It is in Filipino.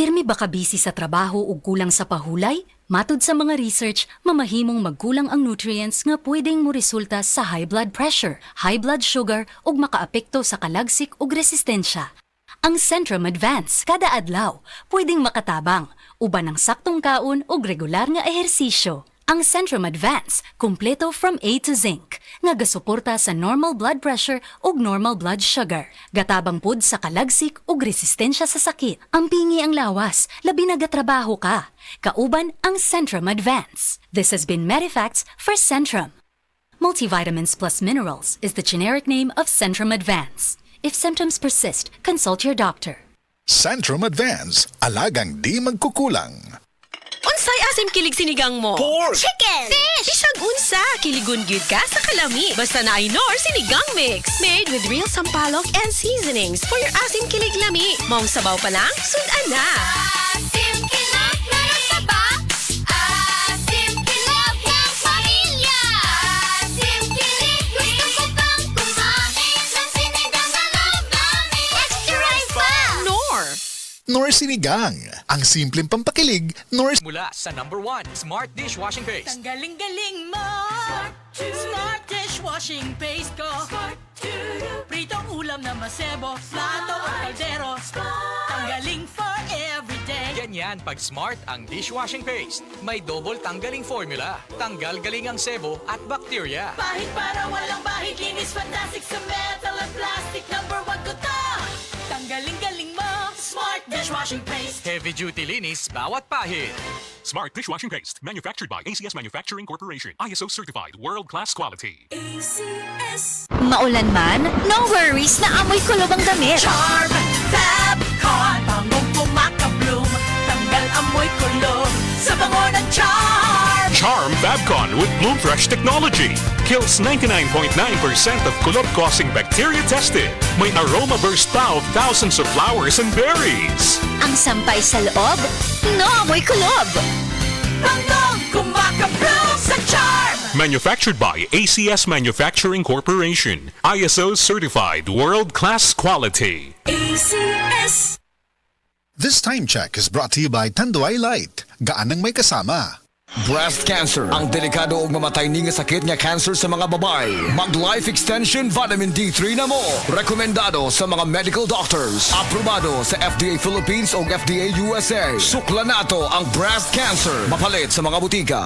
Pirmi ba ka busy sa trabaho o kulang sa pahulay? Matud sa mga research, mamahimong magkulang ang nutrients nga pwedeng mo resulta sa high blood pressure, high blood sugar ug makaapekto sa kalagsik ug resistensya. Ang Centrum Advance kada adlaw pwedeng makatabang uban ng saktong kaon ug regular nga ehersisyo. Ang Centrum Advance kumpleto from A to Zinc nga gasuporta sa normal blood pressure ug normal blood sugar. Gatabang pud sa kalagsik ug resistensya sa sakit. Ang pingi ang lawas, labi na gatrabaho ka. Kauban ang Centrum Advance. This has been Medifacts for Centrum. Multivitamins plus minerals is the generic name of Centrum Advance. If symptoms persist, consult your doctor. Centrum Advance, alagang di magkukulang. Unsay asim kilig sinigang mo? Pork! Chicken! Fish! Bisag unsa, kiligon gyud ka sa kalami. Basta na ay Nor sinigang mix. Made with real sampalok and seasonings for your asim kilig lami. Maong sabaw pa lang, sudan na. Asim kinap na nasaba. Asim kinap ng pamilya. Asim kilig, gusto ko pang kumain ng sinigang na love namin. Extra rice pa! Nor. Nor Sinigang, ang simpleng pampakilig, Nor Mula sa #1 Smart Dishwashing Paste. Ang galing-galing mo! Smart dishwashing paste ko! Pritong ulam na masebo, plato o kaldero. Tanggaling for everyday. Ganyan pag Smart ang dishwashing paste. May double tanggaling formula. Tanggal galing ang sebo at bakterya. Bahid para walang bahid, linis fantastic sa metal at plastic. #1 ko to! Tanggaling-galing mo! Smart dishwashing paste. Heavy duty linis bawat pahid. Smart Dishwashing Paste, manufactured by ACS Manufacturing Corporation. ISO certified, world-class quality. Maulan man, no worries na amoy kulob ang damit. Charm Fabcon, bangong pumakabloom. Tanggal amoy kulob sa bango ng Charm. Charm Fabcon with Bloom Fresh technology. Kills 99.9% of kulob-causing bacteria tested. May aroma burst pa of thousands of flowers and berries. Ang sampay sa loob, no amoy kulob. Bangong kumakabloom sa Charm. Manufactured by ACS Manufacturing Corporation. ISO certified, world-class quality. ACS. This time check is brought to you by Tanduay Light. Gaan ng may kasama. Breast cancer, ang delikado ug mamatay ni nga sakit nga cancer sa mga babae. Mag-life extension vitamin D3 na mo. Rekomendado sa mga medical doctors. Aprobado sa FDA Philippines o FDA USA. Sukla nato ang breast cancer. Mapalit sa mga butika.